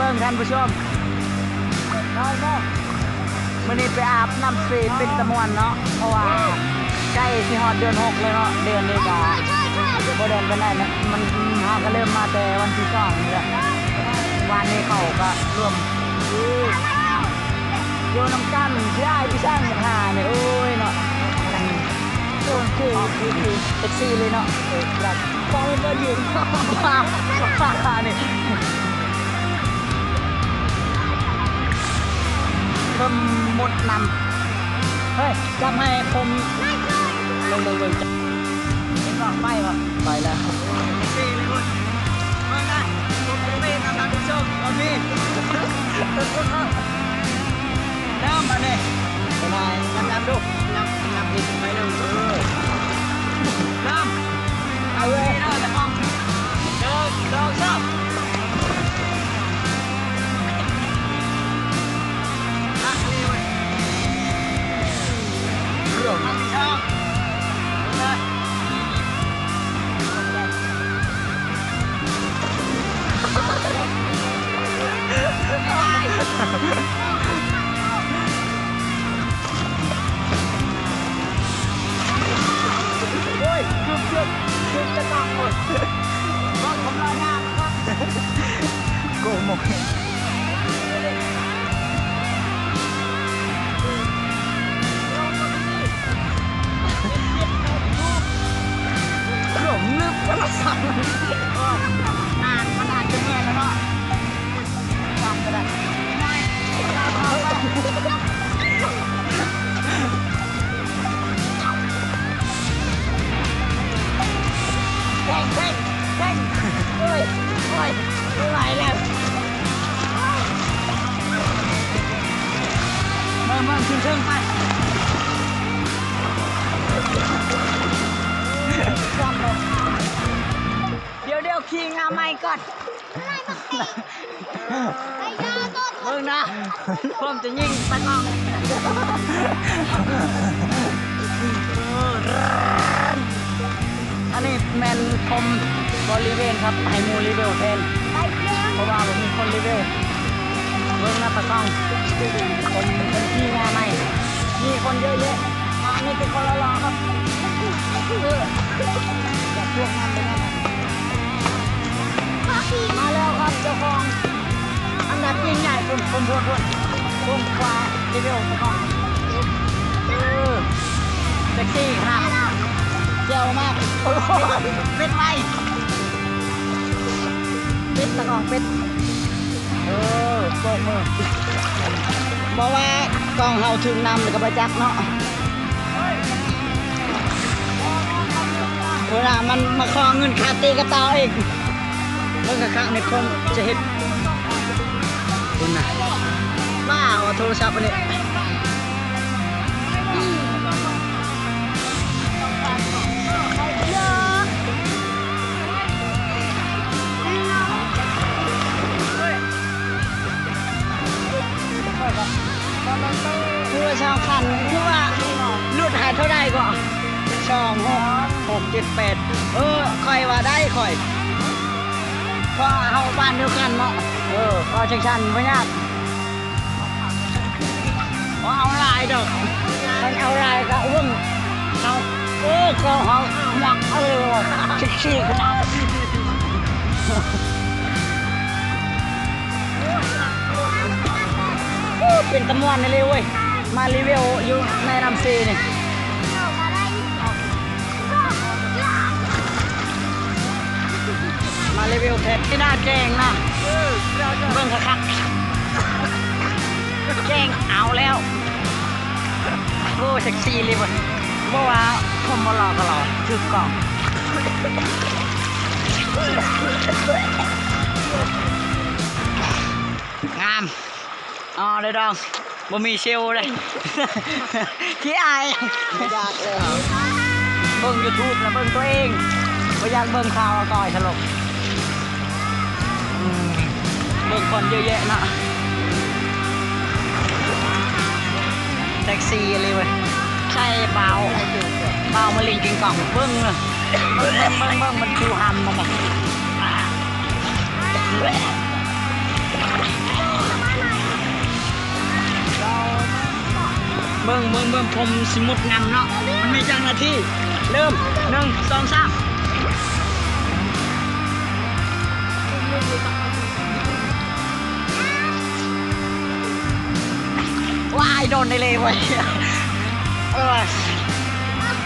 บิ่งท่านผู้ชมวันนี้ไปอาบน้ำฟรีเป็นตะมวนเนาะเพราะว่าใกล้ที่ฮอดเดือน6เลยเนาะเดือนนี้ก็โบเดินไปได้นะมันเขาก็เริ่มมาแต่วันที่2นี่แหละวันนี้เขาก็ร่วมโยนน้ำกันที่ได้พี่ช่างหาเนี่ยโอ้ยเนาะโอ้คือเซ็กซี่เลยเนาะแบบฟ้องก็ยืนว้านี่เพิ่มหมดนำเฮ้ยจำให้ผมลงเบิ่งจับเห็นบอกไปป่ะไปแล้วสี่เลยคุณเบิ่งนะผมไม่ทำตามผู้ชมตอนนี้น้ำมาเนี่ยเป็นไงน้ำดูน้ำดิบไปเลยน้ำเอาเลยน้ำจะห้องเดินชอบชอบเลยโอ้ยคือจะต้องหมดบ้านผมรายงานครับโกหมดแล้วมาสั่งมันอ่านจะเมื่อยแล้วเนาะสั่งก็ได้แข่งโอ้ยไม่ไหวแล้วเมื่อขึ้นเชิงไปเดี๋ยวขี่งาไม้ก่อนเบิ่งนะผมจะยิงตะกองอันนี้แมนคมบริเวณครับไฮมูรีเวลเทนเพราะว่าผมมีคนรีเวลเบิ่งนะตะกองคนขี่งาไม้มีคนเยอะแยะนี่เป็นคนรอครับอยากช่วงนั้นเลยนะมาแล้วครับเจ้าของอันดับยิ่งใหญ่คนขวารีวิวเจ้าของเซ็กซี่ครับเจ๋วมากเป็ดไฟเป็ดตะกองเป็ดโปกมือบอกว่ากองเฮาถึงนำกับประจักษ์เนาะเวลามันมาคอเงินคาตีกระเตาเองเมื่อกระครั้งในคนจะเห็นคุณนะบ้าเอาโทรศัพท์ไปเนี่ยคือว่าชาวคันคือว่าลุดหายเท่าใดก็2 6 7 8คอยว่าได้คอยก็เอาบ้านเดียวกันเนาะก็ชันไม่ยากเอาลายดอกมันเอาลายก็อุ้มเอาก็เอาหมักชิคๆนะเป็นตะมวนนี่เลยเว้ยมารีวิวอยู่ในลำซีนี่มารีวิวเพชรที่หน้าแกงนะเบิ่งคักแกงเอาแล้วโอ้เซ็กซี่เลยบ่บ่ว่าผมมาหลอกก็หลอกคือกล่องงามเลยดองบ่มีเชลเลยขี้อายอยากเลยเบิ่ง YouTube นะเบิ่งตัวเองบ่อยากเบิ่งข่าวก่อยตลกเบิ่งคนเยอะแยะนะแท็กซี่อะไรเว้ยใช่เบามาลิงกินกล่องเบิ่งมันคิวฮัมมัน เบิ่งผมสมุดนำเนาะมันมีจังนาทีเริ่ม1 2 3ว้ายโดนได้เลยเว้ย